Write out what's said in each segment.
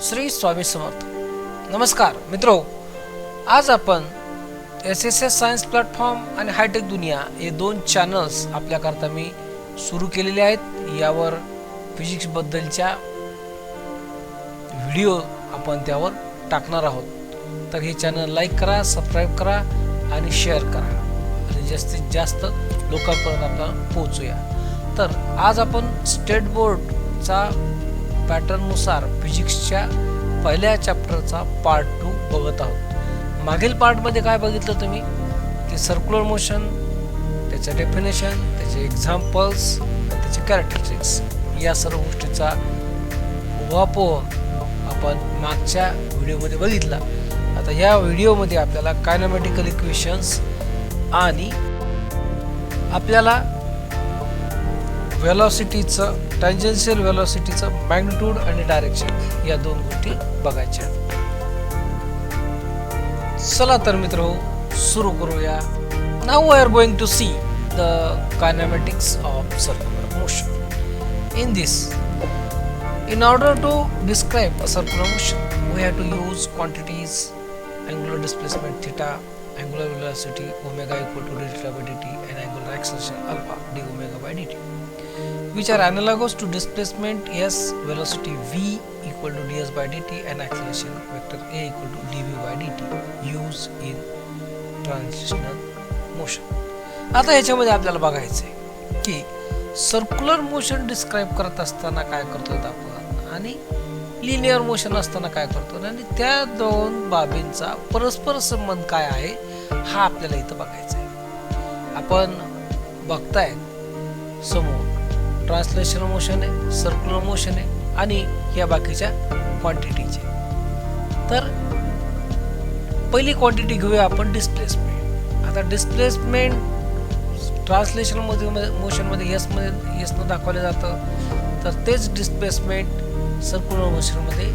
श्री स्वामी समर्थ. नमस्कार मित्रो, आज आपण SSS सायन्स प्लॅटफॉर्म आणि हायटेक दुनिया हे दोन चॅनल्स आपल्याकरता मी सुरू केलेले आहेत. यावर फिजिक्स बद्दलच्या व्हिडिओ आपण त्यावर टाकणार आहोत. तर हे चॅनल लाईक करा, सबस्क्राईब करा आणि शेअर करा आणि जास्तीत जास्त लोकांपर्यंत आपण पोहोचूया. तर आज आपण स्टेट बोर्डचा पॅटर्ननुसार फिजिक्सच्या पहिल्या चॅप्टरचा पार्ट 2 बघत आहोत. मागील पार्टमध्ये काय बघितलं तुम्ही की सर्क्युलर मोशन, त्याचं डेफिनेशन, त्याचे एक्झाम्पल्स आणि त्याचे कॅरेक्टरिस्टिक्स या सर्व गोष्टीचा उहापोह आपण मागच्या व्हिडिओमध्ये बघितला. आता या व्हिडिओमध्ये आपल्याला कायनेमॅटिकल इक्वेशन्स आणि आपल्याला व्हेलॉसिटीचं, टँजेन्शियल व्हेलॉसिटीचं मॅग्निट्यूड आणि डायरेक्शन या दोन गोष्टी बघायच्या. चला तर मित्रो सुरू करूया. Now we are going to see the kinematics of circular motion. In this, in order to describe a circular motion we have to use quantities angular displacement theta, angular velocity omega equal to d theta by dt, and angular acceleration alpha d omega by dt, which are analogous to displacement s, velocity v equal to ds by dt, and acceleration vector a equal to dv by dt used in translational motion. आता याच्यामध्ये आपल्याला बघायचं आहे की circular motion describe करत असताना काय करतो आपण आणि लिनियर मोशन असताना काय करतो आणि त्या दोन बाबींचा परस्पर संबंध काय आहे हा आपल्याला इथं बघायचा आहे. आपण बघताय समोर ट्रान्सलेशनल मोशन आहे, सर्क्युलर मोशन आहे आणि या बाकीच्या क्वांटिटीचे. तर पहिली क्वांटिटी घेऊया आपण डिस्प्लेसमेंट. आता डिस्प्लेसमेंट ट्रान्सलेशनल मोशनमध्ये यसनं दाखवलं जातं, तर तेच डिस्प्लेसमेंट सर्क्युलर मोशनमध्ये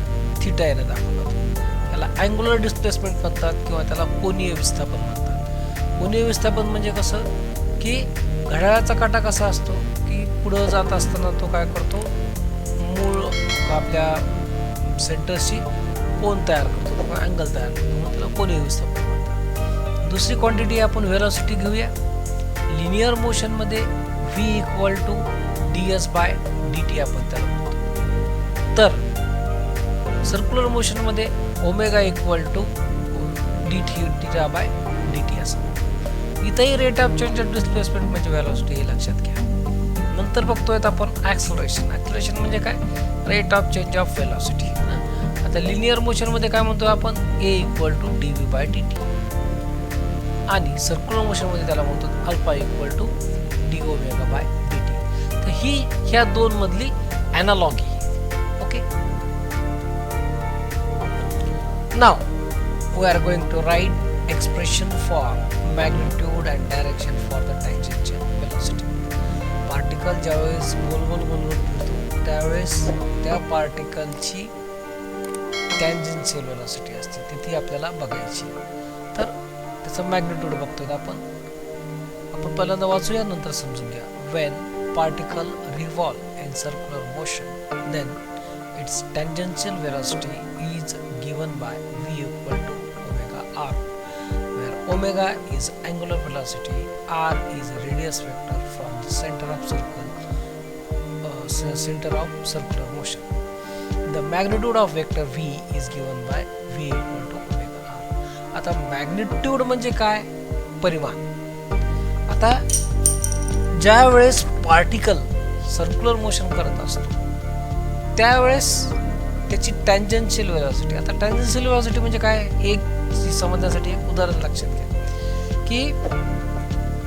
थिटा याने दाखवलं जातं. त्याला अँग्युलर डिस्प्लेसमेंट म्हणतात किंवा त्याला कोनीय विस्थापन म्हणतात. कोनीय विस्थापन म्हणजे कसं की घड्याळाचा काटा कसा असतो की पुढं जात असताना तो काय करतो, मूळ आपल्या सेंटरशी कोन तयार करतो किंवा अँगल तयार करतो, म्हणून त्याला कोनीय विस्थापन म्हणतात. दुसरी क्वांटिटी आपण व्हेलॉसिटी घेऊया. लिनियर मोशनमध्ये v equal to ds by dt आपण त्याला म्हणतो. तर सर्क्युलर मोशनमध्ये omega equal to d theta by dt असं. इथंही rate of change of displacement म्हणजे व्हेलॉसिटी हे लक्षात घ्या. नंतर बघतोय आपण ॲक्सलरेशन. ॲक्सलरेशन म्हणजे काय, rate of change of velocity. आता लिनियर मोशनमध्ये काय म्हणतोय आपण a equal to dv by dt आणि सर्क्युलर मोशनमध्ये त्याला म्हणतो alpha equal to d omega by dt. तर ही ह्या दोन मधली analogy. Okay, now we are going to write expression for magnitude and direction for the tangential velocity. Particle ज्यावेळेस गोल फिरतो त्यावेळेस त्या पार्टिकलची टँजेन्शियल व्हेलॉसिटी असते, तिथे आपल्याला बघायची. तर त्याचं मॅग्निट्यूड बघतोय आपण पहिल्यांदा वाचूया, नंतर समजून घ्या. When particle revolve in circular motion then its tangential velocity is given by v equal to omega r, where omega is angular velocity, r is radius vector from the center of circular motion. The magnitude of vector v is given by v equal to omega r. आता magnitude म्हणजे काय, परिमाण. आता ज्या वेळेस particle circular motion करत असतो त्यावेळेस त्याची टँजेन्शियल व्हेलॉसिटी. आता टँजेन्शियल व्हेलॉसिटी म्हणजे काय, एक समजण्यासाठी एक उदाहरण लक्षात घ्या की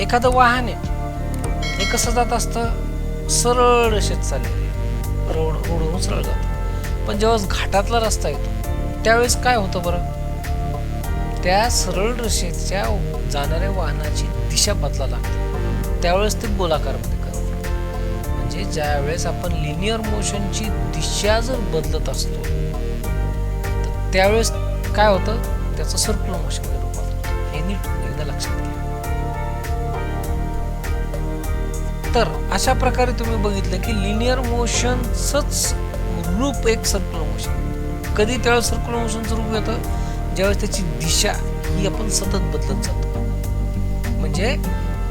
एखादं वाहन आहे, हे कसं जात असतं, सरळ रेषेत चाललेलं रोडवरून सरळ जातं. पण जेव्हा घाटातला रस्ता येतो त्यावेळेस काय होतं बरं, त्या सरळ रेषेच्या जाणाऱ्या वाहनाची दिशा बदला लागते. त्यावेळेस ते गोलाकारमध्ये करतो. म्हणजे ज्या वेळेस आपण लिनियर मोशनची दिशा जर बदलत असतो तर त्यावेळेस काय होतं, त्याचं सर्क्युलर मोशनमध्ये रूपांतर होतं. हे नीट एकदा लक्षात घ्या. तर अशा प्रकारे तुम्ही बघितलं की लिनियर मोशनचंच रूप एक सर्क्युलर मोशन. कधी त्यावेळेस सर्क्युलर मोशनचं रूप येतं, ज्यावेळेस त्याची दिशा ही आपण सतत बदलत जातो. म्हणजे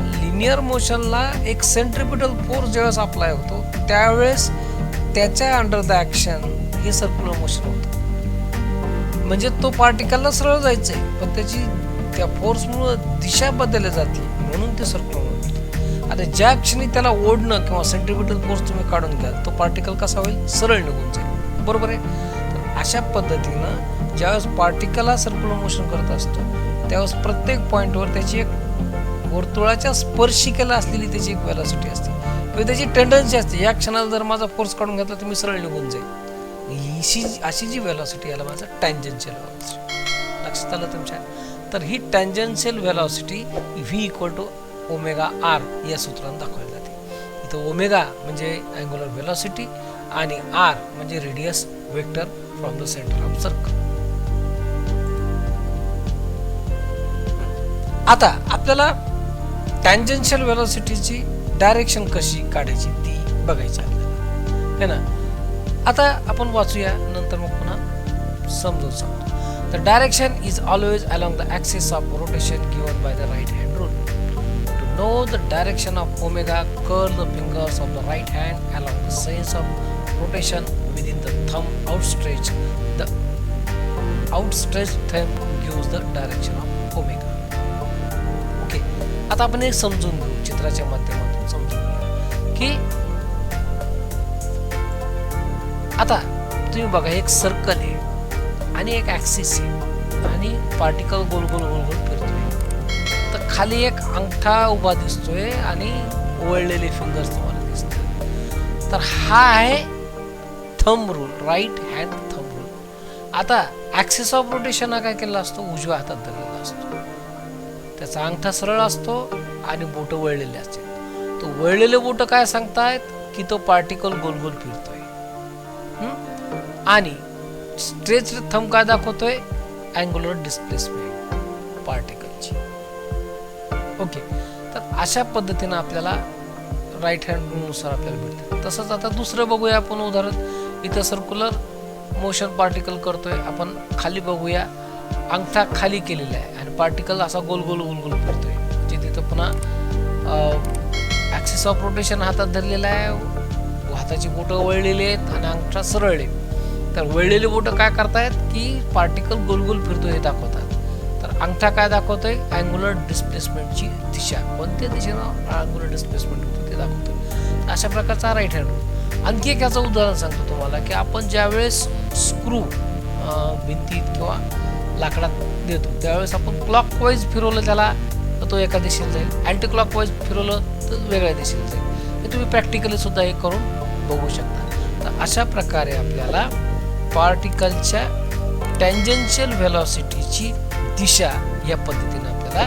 लिनियर मोशनला एक सेंट्रिपिटल फोर्स ज्यावेळेस अप्लाय होतो त्यावेळेस त्याच्या अंडर द ॲक्शन हे सर्क्युलर मोशन होतं. म्हणजे तो पार्टिकलला सरळ जायचंय, पण त्याची त्या फोर्समुळं दिशा बदलली जाते, म्हणून ते सर्क्युलर मोशन. आता ज्या क्षणी त्याला ओढणं किंवा सेंट्रिपिटल फोर्स तुम्ही काढून घ्याल, तो पार्टिकल कसा होईल, सरळ निघून जाईल. बरोबर आहे. तर अशा पद्धतीनं ज्यावेळेस पार्टिकलला सर्क्युलर मोशन करत असतो त्यावेळेस प्रत्येक पॉईंटवर त्याची एक वर्तुळाच्या स्पर्शिकेला असलेली त्याची एक वेलॉसिटी असते किंवा त्याची टेंडन्सी असते. या क्षणाला जर माझा फोर्स काढून घेतला तर मी सरळ निघून जाईल. अशी जी वेलॉसिटी याला माझं टँजन्शियल वेलॉसिटी. लक्षात आलं तुमच्या? तर ही tangential velocity v equal to omega r या सूत्राने दाखवली जाते. इथं ओमेगा म्हणजे अँग्युलर वेलॉसिटी आणि आर म्हणजे radius vector from the centre of circle. आता आपल्याला टँजन्शियल वेलॉसिटीची डायरेक्शन कशी काढायची ती बघायची आपल्याला, है ना. आता आपण वाचूया, नंतर मग पुन्हा समजून सांगतो. The direction is always along the axis of rotation given by the right hand rule. To know the direction of omega, curl the fingers of the right hand along the sense of rotation within the thumb outstretched. The outstretched thumb gives the direction of omega. Okay. आता आपण हे समजून घेऊ, चित्राच्या माध्यमातून समजून घेऊ की आता तुम्ही बघा, एक सर्कल आहे आणि एक ॲक्सिस आहे आणि पार्टिकल गोल गोल गोल गोल फिरतोय. तर खाली एक अंगठा उभा दिसतोय आणि वळलेले फिंगर्स तुम्हाला दिसतात. तर हा आहे thumb rule, right hand thumb rule. आता ॲक्सिस ऑफ रोटेशन हा काय केलेला असतो, उजव्या हातात धरलेला असतो. त्याचा अंगठा सरळ असतो आणि बोटं वळलेले असतात. तो वळलेले बोटं काय सांगतायत की तो पार्टिकल गोल गोल फिरतोय. आणि स्ट्रेच्ड थंब काय दाखवतोय, अँग्युलर डिस्प्लेसमेंट पार्टिकलची. ओके. तर अशा पद्धतीनं आपल्याला राईट हँड रूलनुसार आपल्याला भेटते. तसंच आता दुसरं बघूया आपण उदाहरण. इथं सर्क्युलर मोशन पार्टिकल करतोय आपण, खाली बघूया, अंगठा खाली केलेला आहे आणि पार्टिकल असा गोल गोल गोल गोल फिरतोय. म्हणजे तिथं पुन्हा ॲक्सिस ऑफ रोटेशन हातात धरलेला आहे, हाताची बोटं वळलेली आहेत आणि अंगठा सरळ आहे. तर वळलेले बोटं काय करतायत की पार्टिकल गोल गोल फिरतोय हे दाखवतात. तर अंगठा काय दाखवतोय, अँग्युलर डिस्प्लेसमेंटची दिशा, कोणत्या दिशेनं अँग्युलर डिस्प्लेसमेंट होतं ते दाखवतोय. अशा प्रकारचा राईट हँड रूल. आणखी एक याचं उदाहरण सांगतो तुम्हाला की आपण ज्यावेळेस स्क्रू भिंतीत किंवा लाकडात देतो त्यावेळेस आपण क्लॉकवाईज फिरवलं त्याला तर तो एका दिशेला जाईल, अँटी क्लॉकवाईज फिरवलं तर वेगळ्या दिशेला जाईल. हे तुम्ही प्रॅक्टिकली सुद्धा हे करून बघू शकता. तर अशा प्रकारे आपल्याला पार्टिकलच्या टँजन्शियल व्हेलॉसिटीची दिशा या पद्धतीने आपल्याला